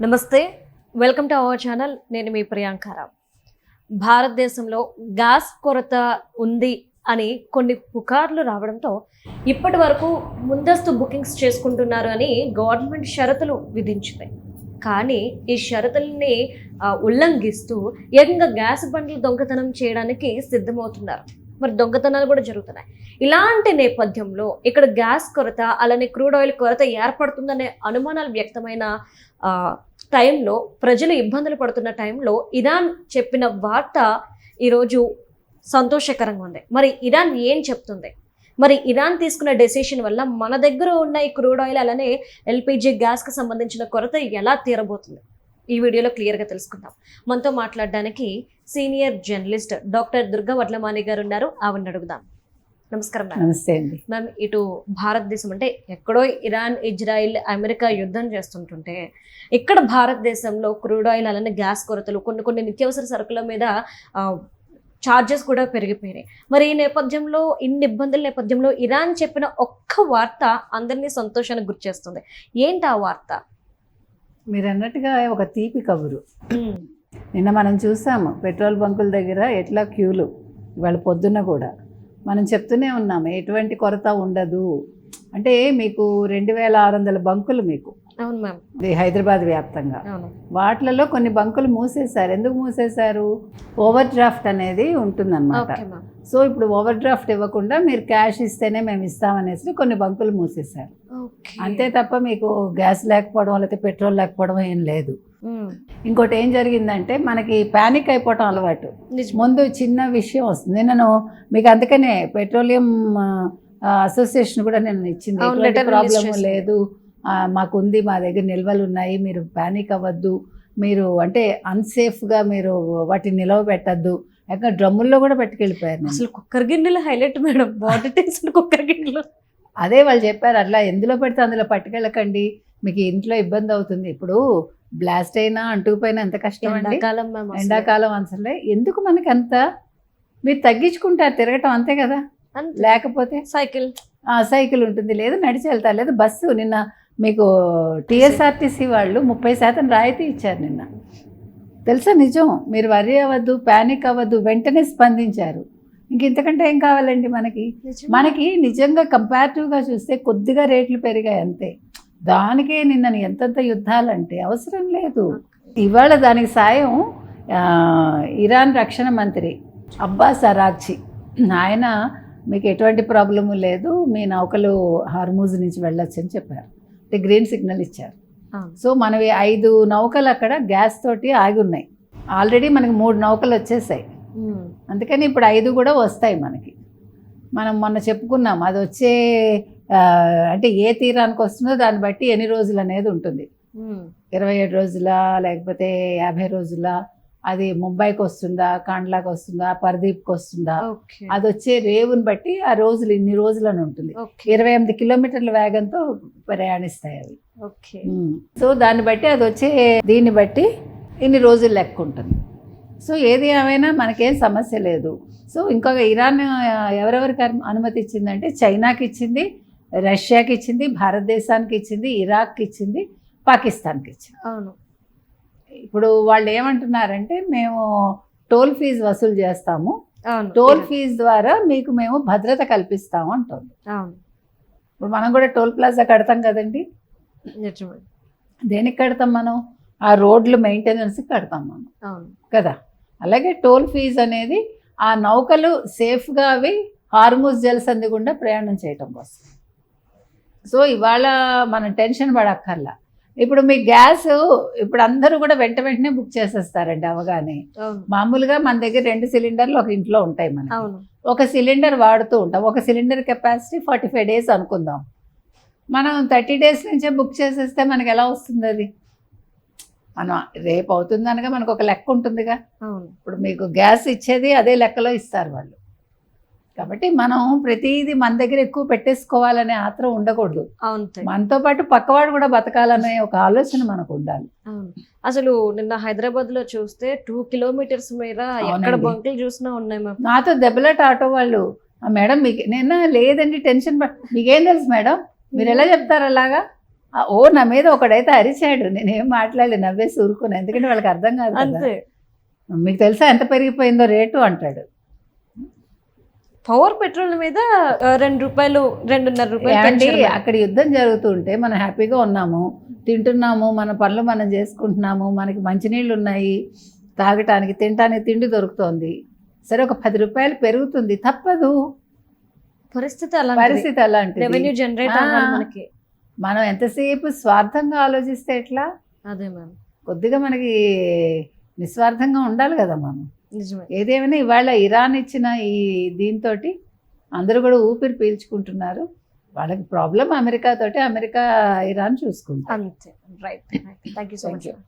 నమస్తే, welcome to our channel. నేను మీ ప్రియాంకారావు. భారతదేశంలో గ్యాస్ కొరత ఉంది అని కొన్ని పుకార్లు రావడంతో ఇప్పటి వరకు ముందస్తు బుకింగ్స్ చేసుకుంటున్నారు అని గవర్నమెంట్ షరతులు విధించింది. కానీ ఈ షరతుల్ని ఉల్లంఘిస్తూ ఏకంగా గ్యాస్ బండ్లు దొంగతనం చేయడానికి సిద్ధమవుతున్నారు. మరి దొంగతనాలు కూడా జరుగుతున్నాయి. ఇలాంటి నేపథ్యంలో ఇక్కడ గ్యాస్ కొరత, అలానే క్రూడ్ ఆయిల్ కొరత ఏర్పడుతుందనే అనుమానాలు వ్యక్తమైన టైంలో, ప్రజలు ఇబ్బందులు పడుతున్న టైంలో ఇరాన్ చెప్పిన వార్త ఈరోజు సంతోషకరంగా ఉంది. మరి ఇరాన్ ఏం చెప్తుంది? మరి ఇరాన్ తీసుకున్న డెసిషన్ వల్ల మన దగ్గర ఉన్న ఈ క్రూడ్ ఆయిల్ అలానే ఎల్పిజి గ్యాస్కి సంబంధించిన కొరత ఎలా తీరబోతుంది? ఈ వీడియోలో క్లియర్గా తెలుసుకుందాం. మనతో మాట్లాడడానికి senior journalist doctor Durga Vadlamani గారు ఉన్నారు. ఆవిడని అడుగుదాం. నమస్కారం మ్యామ్. నమస్తే అండి మ్యామ్, ఇటు భారతదేశం అంటే ఎక్కడో ఇరాన్, ఇజ్రాయిల్, అమెరికా యుద్ధం చేస్తుంటుంటే ఇక్కడ భారతదేశంలో క్రూడ్ ఆయిల్ అలానే గ్యాస్ కొరతలు, కొన్ని నిత్యావసర సరుకుల మీద ఛార్జెస్ కూడా పెరిగిపోయినాయి. మరి ఈ నేపథ్యంలో, ఇన్ని ఇబ్బందుల నేపథ్యంలో ఇరాన్ చెప్పిన ఒక్క వార్త అందరినీ సంతోషానికి గుర్చేస్తుంది. ఏంటి ఆ వార్త? మీరు అన్నట్టుగా ఒక తీపి కబురు. నిన్న మనం చూసాము పెట్రోల్ బంకుల దగ్గర ఎట్లా క్యూలు. ఇవాళ పొద్దున్న కూడా మనం చెప్తూనే ఉన్నాము ఎటువంటి కొరత ఉండదు. అంటే మీకు 2600 బంకులు మీకు. అవును మ్యామ్. హైదరాబాద్ వ్యాప్తంగా వాటిలలో కొన్ని బంకులు మూసేశారు. ఎందుకు మూసేశారు? ఓవర్ డ్రాఫ్ట్ అనేది ఉంటుందన్నమాట. సో ఇప్పుడు ఓవర్ డ్రాఫ్ట్ ఇవ్వకుండా మీరు క్యాష్ ఇస్తేనే మేము ఇస్తామనేసి కొన్ని బంకులు మూసేశారు. అంతే తప్ప మీకు గ్యాస్ లేకపోవడం లేకపోతే పెట్రోల్ లేకపోవడం ఏం లేదు. ఇంకోటి ఏం జరిగిందంటే మనకి ప్యానిక్ అయిపోవటం అలవాటు. ముందు చిన్న విషయం వస్తుంది. నేను మీకు అందుకనే పెట్రోలియం అసోసియేషన్ కూడా నేను ఇచ్చింది, ఎటువంటి ప్రాబ్లము లేదు, మాకుంది, మా దగ్గర నిల్వలు ఉన్నాయి, మీరు ప్యానిక్ అవ్వద్దు, మీరు అంటే అన్సేఫ్గా మీరు వాటిని నిలవ పెట్టద్దు. ఇంకా డ్రమ్ముల్లో కూడా పట్టుకెళ్ళిపోయారు. అసలు కుక్కర్ గిన్నెలు highlight madam, water taste cooker గిన్నెలు. అదే వాళ్ళు చెప్పారు, అట్లా ఎందులో పెడితే అందులో పట్టుకెళ్ళకండి, మీకు ఇంట్లో ఇబ్బంది అవుతుంది. ఇప్పుడు బ్లాస్ట్ అయినా అంటుకుపోయినా ఎంత కష్టం అండి. ఎండాకాలం అసలే ఎందుకు మనకి అంత, మీరు తగ్గించుకుంటారు తిరగటం అంతే కదా. లేకపోతే సైకిల్ ఉంటుంది, లేదు నడిచి వెళ్తారు, లేదు బస్సు. నిన్న మీకు టీఎస్ఆర్టీసీ వాళ్ళు 30% రాయితీ ఇచ్చారు నిన్న, తెలుసా? నిజం. మీరు వర్రీ అవ్వద్దు, ప్యానిక్ అవ్వద్దు, వెంటనే స్పందించారు. ఇంతకంటే ఏం కావాలండి మనకి నిజంగా కంపారిటివ్గా చూస్తే కొద్దిగా రేట్లు పెరిగాయి అంతే. దానికే నిన్న ఎంతంత యుద్ధాలంటే అవసరం లేదు. ఇవాళ దానికి సాయం ఇరాన్ రక్షణ మంత్రి అబ్బాస్ అరాగ్చి, ఆయన మీకు ఎటువంటి ప్రాబ్లము లేదు, మీ నౌకలు హార్మూజ్ నుంచి వెళ్ళొచ్చు అని చెప్పారు. అంటే గ్రీన్ సిగ్నల్ ఇచ్చారు. సో మనవి 5 నౌకలు అక్కడ గ్యాస్ తోటి ఆగి ఉన్నాయి. ఆల్రెడీ మనకి 3 నౌకలు వచ్చేసాయి. అందుకని ఇప్పుడు 5 కూడా వస్తాయి మనకి. మనం మొన్న చెప్పుకున్నాం, అది వచ్చే అంటే ఏ తీరానికి వస్తుందో దాన్ని బట్టి ఎన్ని రోజులు అనేది ఉంటుంది. 27 రోజులా లేకపోతే 50 రోజులా, అది ముంబైకి వస్తుందా, కాండ్లాకి వస్తుందా, పర్దీప్కి వస్తుందా, అది వచ్చే రేవుని బట్టి ఆ రోజులు ఇన్ని రోజులు అని ఉంటుంది. 28 కిలోమీటర్ల వేగంతో ప్రయాణిస్తాయి అవి. సో దాన్ని బట్టి అది వచ్చే దీన్ని బట్టి ఇన్ని రోజులు లెక్క ఉంటుంది. సో ఏది ఏమైనా మనకేం సమస్య లేదు. సో ఇంకొక ఇరాన్ ఎవరెవరికి అనుమతి ఇచ్చిందంటే చైనాకి ఇచ్చింది, రష్యాకి ఇచ్చింది, భారతదేశానికి ఇచ్చింది, ఇరాక్కి ఇచ్చింది, పాకిస్తాన్కి ఇచ్చింది. అవును. ఇప్పుడు వాళ్ళు ఏమంటున్నారంటే మేము టోల్ ఫీజు వసూలు చేస్తాము, టోల్ ఫీజు ద్వారా మీకు మేము భద్రత కల్పిస్తాము అంటుంది. ఇప్పుడు మనం కూడా టోల్ ప్లాజా కడతాం కదండి. దేనికి కడతాం మనం? ఆ రోడ్లు మెయింటెనెన్స్కి కడతాం మనం కదా. అలాగే టోల్ ఫీజు అనేది ఆ నౌకలు సేఫ్గా అవి హార్మూజ్ జలసంధి గుండా ప్రయాణం చేయటం కోసం. సో ఇవాళ మనం టెన్షన్ పడక్కర్లా. ఇప్పుడు మీ గ్యాస్ ఇప్పుడు అందరూ కూడా వెంటనే బుక్ చేసేస్తారండి అవగానే. మామూలుగా మన దగ్గర 2 సిలిండర్లు ఒక ఇంట్లో ఉంటాయి. మనం ఒక సిలిండర్ వాడుతూ ఉంటాం. ఒక సిలిండర్ కెపాసిటీ 45 days అనుకుందాం. మనం 30 days నుంచే బుక్ చేసేస్తే మనకి ఎలా వస్తుంది? అది మనం రేపు అవుతుంది అనగా మనకు ఒక లెక్క ఉంటుందిగా. ఇప్పుడు మీకు గ్యాస్ ఇచ్చేది అదే లెక్కలో ఇస్తారు వాళ్ళు. కాబట్టి మనం ప్రతిదీ మన దగ్గర ఎక్కువ పెట్టేసుకోవాలనే ఆత్రం ఉండకూడదు. మనతో పాటు పక్కవాడు కూడా బతకాలనే ఒక ఆలోచన మనకు ఉండాలి. అసలు నిన్న హైదరాబాద్ లో చూస్తే 2 kilometers మీద ఎక్కడ బంకులు చూసినా ఉన్నాయి. నాతో దెబ్బలాట ఆటో వాళ్ళు, మేడం మీకు నిన్న లేదండి టెన్షన్, మీకేం తెలుసు మేడం, మీరు ఎలా చెప్తారు అలాగా? ఓ నా మీద ఒకడైతే అరిచాడు, నేనేం మాట్లాడలేదు, నవ్వేసి ఊరుకున్నాను, ఎందుకంటే వాళ్ళకి అర్థం కాదు కదా. అంతే. మీకు తెలుసా ఎంత పెరిగిపోయిందో రేటు అంటాడు. పవర్ పెట్రోల్ మీద 2 రూపాయలు 2.5 రూపాయలు ఏమండి పెంచారు. అక్కడ యుద్ధం జరుగుతుంటే మనం హ్యాపీగా ఉన్నాము, తింటున్నాము, మన పనులు మనం చేసుకుంటున్నాము, మనకి మంచినీళ్ళు ఉన్నాయి, తాగటానికి తినటానికి తిండి దొరుకుతోంది. సరే ఒక 10 రూపాయలు పెరుగుతుంది, తప్పదు, పరిస్థితి అలాంటిది. రెవెన్యూ జనరేట్ అవ్వాలి మనకి. మనం ఎంతసేపు స్వార్థంగా ఆలోచిస్తే ఎట్లా? అదే మ్యామ్, కొద్దిగా మనకి నిస్వార్థంగా ఉండాలి కదా మనం. నిజమే. ఏదేమైనా ఇవాళ ఇరాన్ ఇచ్చిన ఈ దీంతో అందరూ కూడా ఊపిరి పీల్చుకుంటున్నారు. వాళ్ళకి ప్రాబ్లం అమెరికా తోటి, అమెరికా ఇరాన్ చూసుకుంటారు. అంతే. Right. Thank you so Thank much. you.